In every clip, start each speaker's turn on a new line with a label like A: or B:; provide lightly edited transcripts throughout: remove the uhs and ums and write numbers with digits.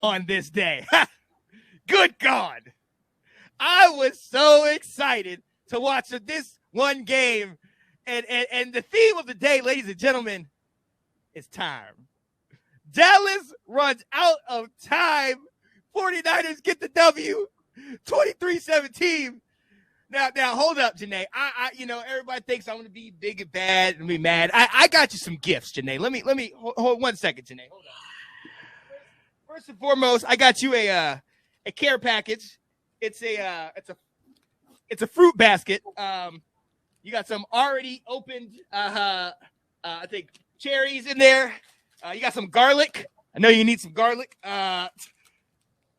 A: on this day. Good God. I was so excited to watch this one game. And the theme of the day, ladies and gentlemen, is time. Dallas runs out of time. 49ers get the W, 23-17. Now, hold up, Janae. Everybody thinks I'm going to be big and bad and be mad. I got you some gifts, Janae. Let me hold 1 second, Janae. Hold on. First and foremost, I got you a care package. It's a fruit basket. You got some already opened, I think, cherries in there. You got some garlic. I know you need some garlic.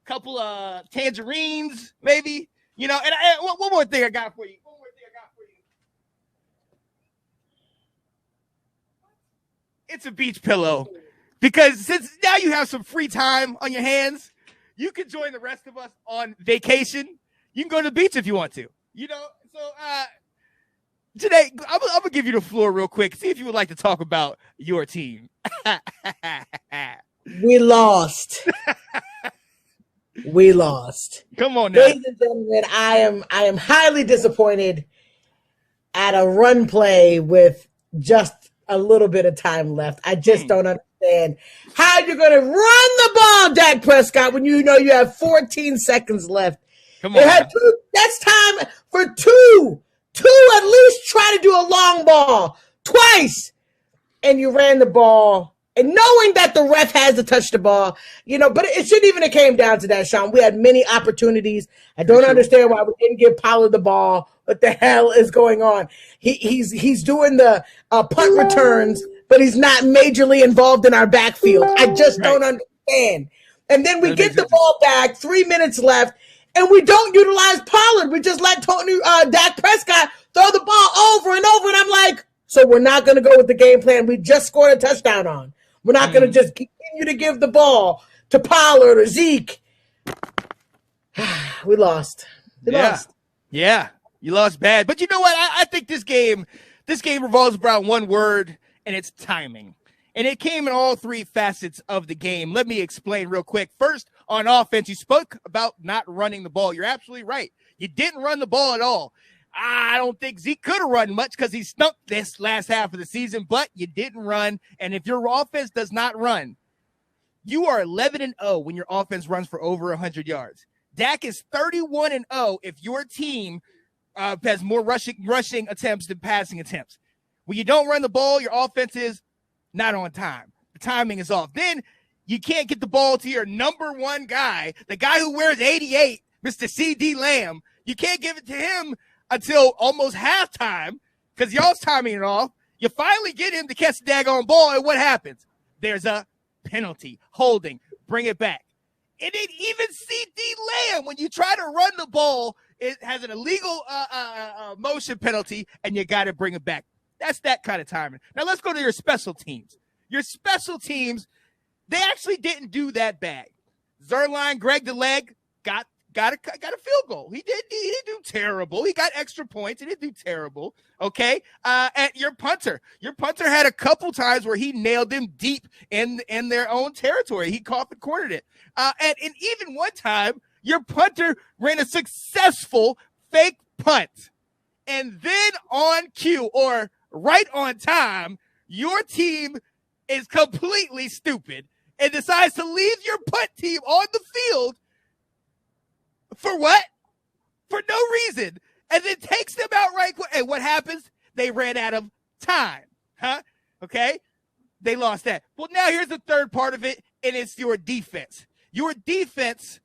A: Couple of tangerines, maybe. You know, and one more thing I got for you. It's a beach pillow. Because since now you have some free time on your hands, you can join the rest of us on vacation. You can go to the beach if you want to. You know, so today, I'm going to give you the floor real quick. See if you would like to talk about your team.
B: We lost. We lost.
A: Come on now.
B: Ladies and gentlemen, I am highly disappointed at a run play with just a little bit of time left. I just don't understand how you're going to run the ball, Dak Prescott, when you know you have 14 seconds left.
A: Come on.
B: That's time for two at least try to do a long ball twice. And you ran the ball. And knowing that the ref has to touch the ball, but it shouldn't even have came down to that, Sean. We had many opportunities. I don't understand why we didn't give Pollard the ball. What the hell is going on? He's doing the punt returns, but he's not majorly involved in our backfield. I just don't understand. And then we get the ball back, 3 minutes left, and we don't utilize Pollard. We just let Dak Prescott throw the ball over and over, and I'm like, so we're not going to go with the game plan we just scored a touchdown on. We're not going to just continue to give the ball to Pollard or Zeke. We lost. We lost.
A: Yeah, you lost bad. But you know what? I think this game revolves around one word, and it's timing. And it came in all three facets of the game. Let me explain real quick. First, on offense, you spoke about not running the ball. You're absolutely right. You didn't run the ball at all. I don't think Zeke could have run much because he stunk this last half of the season, but you didn't run. And if your offense does not run, you are 11-0 when your offense runs for over 100 yards. Dak is 31-0 if your team has more rushing attempts than passing attempts. When you don't run the ball, your offense is not on time. The timing is off. Then you can't get the ball to your number one guy, the guy who wears 88, Mr. C.D. Lamb. You can't give it to him until almost halftime because y'all's timing it off. You finally get him to catch the daggone ball, and what happens? There's a penalty, holding, bring it back. And then even C.D. Lamb, when you try to run the ball, it has an illegal motion penalty, and you got to bring it back. That's that kind of timing. Now let's go to your special teams. Your special teams, they actually didn't do that bad. Zerline, Greg the Leg, got a field goal. He didn't do terrible. He got extra points. He didn't do terrible. Okay. At your punter had a couple times where he nailed them deep in their own territory. He caught and cornered it. And even one time, your punter ran a successful fake punt. And then on cue or right on time, your team is completely stupid and decides to leave your punt team on the field. For what? For no reason. And then takes them out right quick. And what happens? They ran out of time. Huh? Okay? They lost that. Well, now here's the third part of it, and it's your defense. Your defense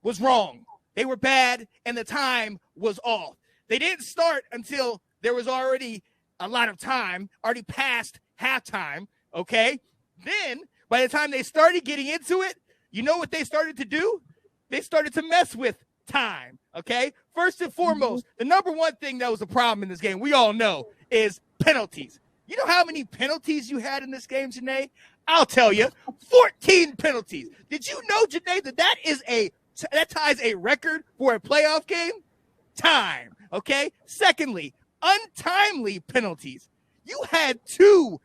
A: was wrong. They were bad, and the time was off. They didn't start until there was already a lot of time, already past halftime. Okay? Then, by the time they started getting into it, you know what they started to do? They started to mess with time, okay? First and foremost, the number one thing that was a problem in this game, we all know, is penalties. You know how many penalties you had in this game, Janae? I'll tell you, 14 penalties. Did you know, Janae, that ties a record for a playoff game? Time, okay? Secondly, untimely penalties. You had two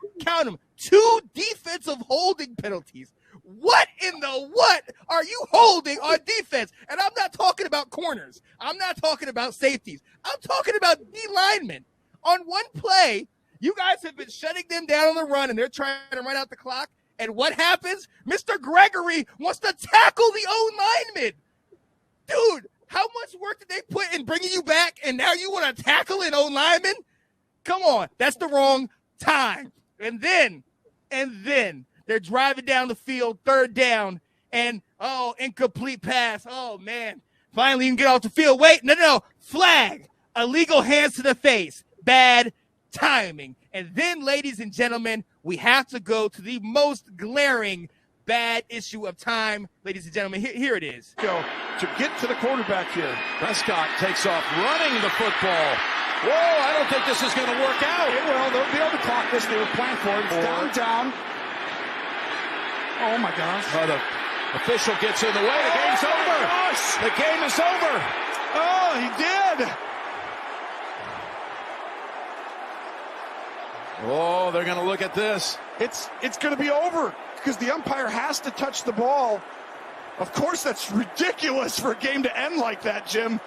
A: defensive holding penalties. What in the what are you holding on defense? And I'm not talking about corners. I'm not talking about safeties. I'm talking about D linemen. On one play, you guys have been shutting them down on the run, and they're trying to run out the clock. And what happens? Mr. Gregory wants to tackle the own lineman. Dude, how much work did they put in bringing you back, and now you want to tackle an own lineman? Come on, that's the wrong time. And then they're driving down the field, third down, and, incomplete pass. Oh, man. Finally, you can get off the field. Wait, no. Flag. Illegal hands to the face. Bad timing. And then, ladies and gentlemen, we have to go to the most glaring bad issue of time. Ladies and gentlemen, here it is.
C: To get to the quarterback here. Prescott takes off running the football. Whoa, I don't think this is going to work out.
D: Well, they'll be able to clock this. They were planning for it. It's down. Oh, my gosh.
C: The official gets in the way. The game's over.
D: Gosh.
C: The game is over.
D: Oh, he did.
C: Oh, they're going to look at this.
D: It's going to be over because the umpire has to touch the ball. Of course, that's ridiculous for a game to end like that, Jim.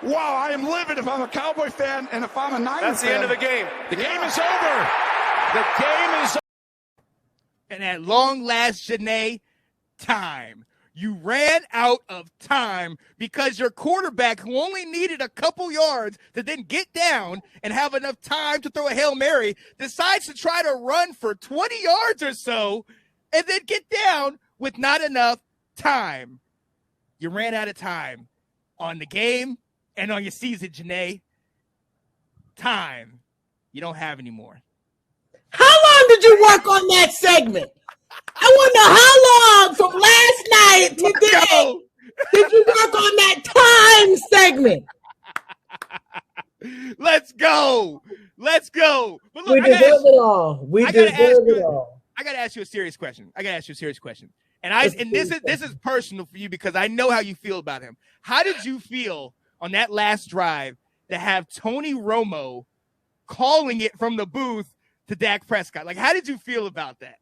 D: Wow, I am livid if I'm a Cowboy fan and if I'm a Niners fan.
C: That's the end of the game. The game is over. The game is over.
A: And at long last, Janae, time. You ran out of time because your quarterback, who only needed a couple yards to then get down and have enough time to throw a Hail Mary, decides to try to run for 20 yards or so and then get down with not enough time. You ran out of time on the game and on your season, Janae. Time. You don't have any more.
B: How long did you work on that segment? I want to know how long from last night to today did you work on that time segment?
A: Let's go. But look,
B: We deserve it all. We deserve it all.
A: I got to ask you a serious question. And this is personal for you because I know how you feel about him. How did you feel on that last drive to have Tony Romo calling it from the booth to Dak Prescott? Like, how did you feel about that?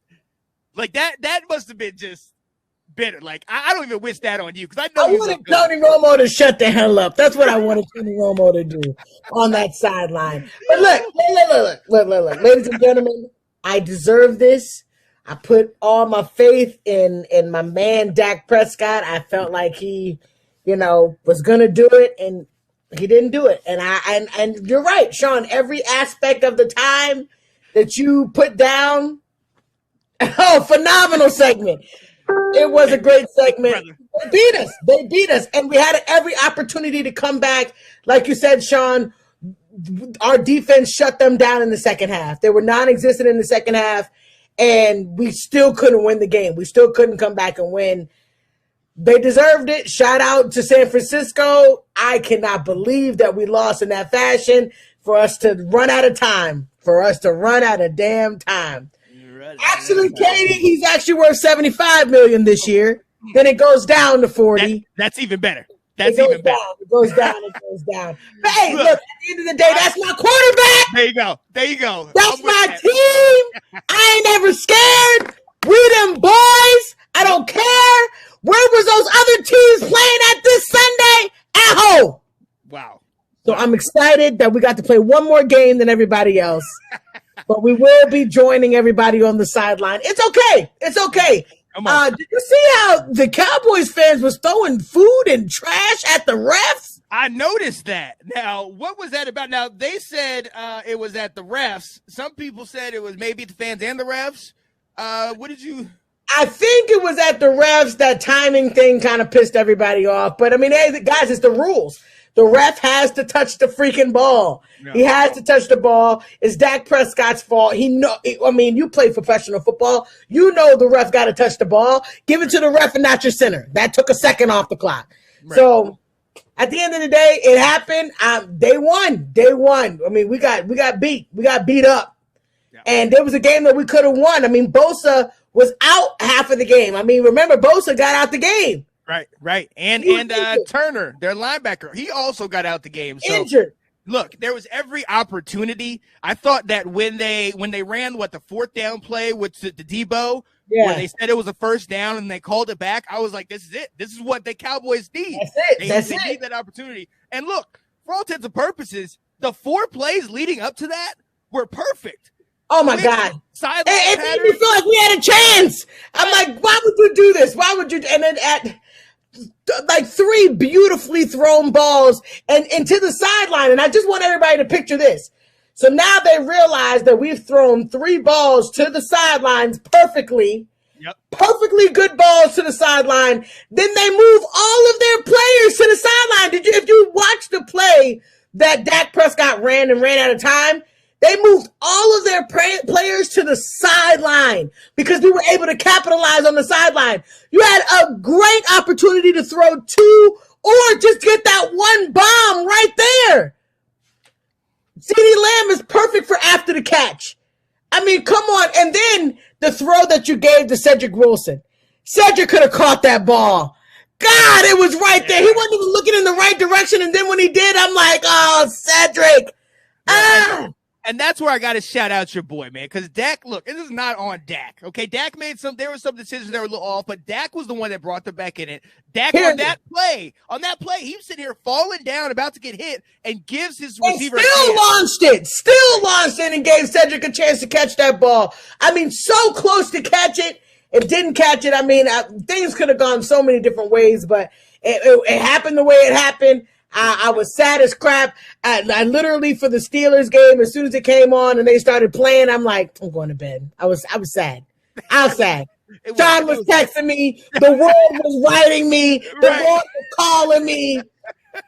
A: Like, that must have been just bitter. Like, I don't even wish that on you because I know
B: I wanted Tony Romo to shut the hell up. That's what I wanted Tony Romo to do on that sideline. But look, ladies and gentlemen, I deserve this. I put all my faith in my man Dak Prescott. I felt like he, was gonna do it, and he didn't do it. And you're right, Sean. Every aspect of the time that you put down. Oh, phenomenal segment. It was a great segment. They beat us. And we had every opportunity to come back. Like you said, Sean, our defense shut them down in the second half. They were non-existent in the second half, and we still couldn't win the game. We still couldn't come back and win. They deserved it. Shout out to San Francisco. I cannot believe that we lost in that fashion for us to run out of time. For us to run out of damn time. Actually, Katie, he's actually worth $75 million this year. Then it goes down to 40.
A: That's even better. It goes
B: down. But hey, look, at the end of the day, that's my quarterback.
A: There you go.
B: That's my team. I ain't never scared. We them boys. I don't care. Where was those other teams playing at this Sunday? At home.
A: Wow.
B: So I'm excited that we got to play one more game than everybody else. But we will be joining everybody on the sideline. It's okay.
A: Come on.
B: Did you see how the Cowboys fans was throwing food and trash at the refs?
A: I noticed that. Now, what was that about? Now, they said it was at the refs. Some people said it was maybe the fans and the refs. What did you...
B: I think it was at the refs. That timing thing kind of pissed everybody off. But, I mean, hey, guys, it's the rules. The ref has to touch the freaking ball. No. He has to touch the ball. It's Dak Prescott's fault. You play professional football. You know the ref got to touch the ball. Give it to the ref and not your center. That took a second off the clock. Right. So at the end of the day, it happened. Day one. I mean, we got beat. We got beat up. Yeah. And there was a game that we could have won. I mean, Bosa was out half of the game. I mean, remember, Bosa got out the game.
A: Right. And Turner, their linebacker, he also got out the game. So,
B: injured.
A: Look, there was every opportunity. I thought that when they ran the fourth down play with the Debo, where they said it was a first down and they called it back. I was like, this is it. This is what the Cowboys need. They need that opportunity. And look, for all intents and purposes, the 4 plays leading up to that were perfect.
B: Oh my God. It made me feel like we had a chance. I'm like, why would you do this? Why would you? And then at like 3 beautifully thrown balls and to the sideline. And I just want everybody to picture this. So now they realize that we've thrown 3 balls to the sidelines perfectly.
A: Yep.
B: Perfectly good balls to the sideline. Then they move all of their players to the sideline. If you watch the play that Dak Prescott ran out of time, they moved all of their players to the sideline because we were able to capitalize on the sideline. You had a great opportunity to throw 2 or just get that one bomb right there. CeeDee Lamb is perfect for after the catch. I mean, come on. And then the throw that you gave to Cedric Wilson. Cedric could have caught that ball. God, it was right there. He wasn't even looking in the right direction. And then when he did, I'm like, oh, Cedric.
A: And that's where I got to shout out your boy, man, because Dak, look, this is not on Dak, okay? Dak made there were some decisions that were a little off, but Dak was the one that brought them back in it. Dak on that play, he was sitting here falling down, about to get hit, and gives his receiver
B: still launched it, and gave Cedric a chance to catch that ball. I mean, so close to catch it, and didn't catch it. I mean, things could have gone so many different ways, but it happened the way it happened. I was sad as crap. I literally, for the Steelers game, as soon as it came on and they started playing, I'm like, I'm going to bed. I was sad. I was sad. John was texting me. The world was writing me. The world was calling me.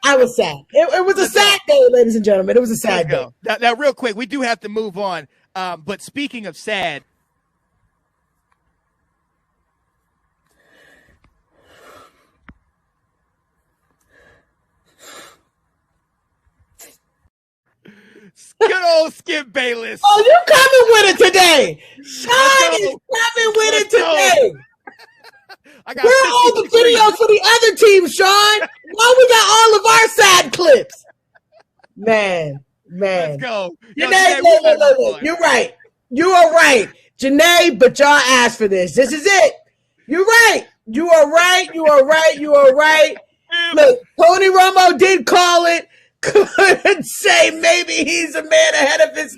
B: I was sad. It was a sad day, ladies and gentlemen. It was a sad day.
A: Now, real quick, we do have to move on. But speaking of sad, good old Skip Bayless.
B: Oh, you coming with it today. Sean is coming with it today. Where are all the videos for the other team, Sean? Why we got all of our sad clips? Man.
A: Let's go.
B: Janae, you're right. You are right. Janae, but y'all asked for this. This is it. You're right. You are right. You are right. You are right. Look, Tony Romo did call it. Could say maybe he's a man ahead of his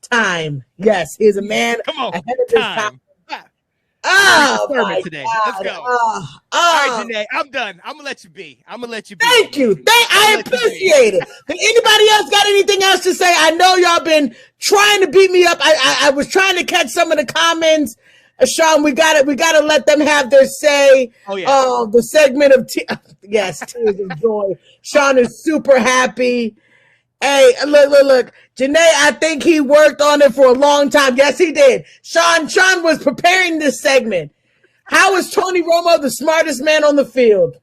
B: time. Yes, he's a man ahead of his time. Oh, my
A: today.
B: God.
A: Let's go. All right, Janae, I'm done. I'm gonna let you be.
B: Thank you. I appreciate it. Did anybody else got anything else to say? I know y'all been trying to beat me up. I was trying to catch some of the comments. Sean, we got to let them have their say.
A: Oh yeah.
B: The segment of tears of joy. Sean is super happy. Hey, look. Janae, I think he worked on it for a long time. Yes, he did. Sean was preparing this segment. How is Tony Romo the smartest man on the field?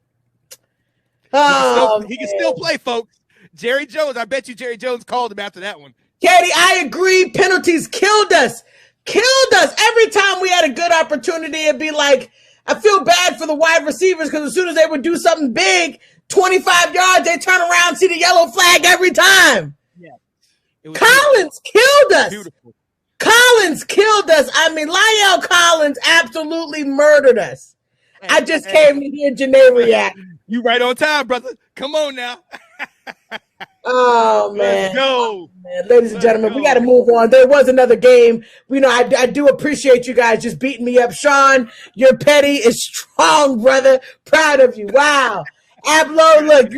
A: He can still play, folks. Jerry Jones, I bet you Jerry Jones called him after that one.
B: Katie, I agree. Penalties killed us. Every time we had a good opportunity, it'd be like, I feel bad for the wide receivers because as soon as they would do something big, 25 yards, they turn around, see the yellow flag every time. Yeah. Collins killed us. Beautiful. Collins killed us. I mean, Lyle Collins absolutely murdered us. I just came to hear Janae react.
A: You right on time, brother. Come on now.
B: Oh, man.
A: Let's go.
B: Oh, man. Ladies and gentlemen, we got to move on. There was another game. You know, I do appreciate you guys just beating me up. Sean, your petty is strong, brother. Proud of you. Wow. Ablo, look,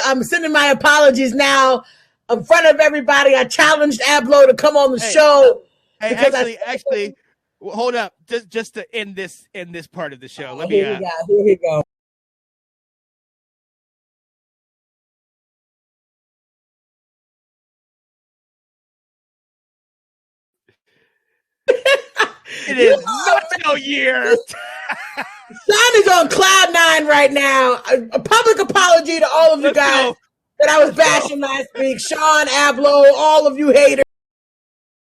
B: I'm sending my apologies now in front of everybody. I challenged Ablo to come on the show.
A: Hey, actually, hold up. Just to end this part of the show.
B: Here we go.
A: It is Nacho year.
B: Sean is on cloud 9 right now. A public apology to all of you guys that I was bashing last week. Sean, Ablo, all of you haters.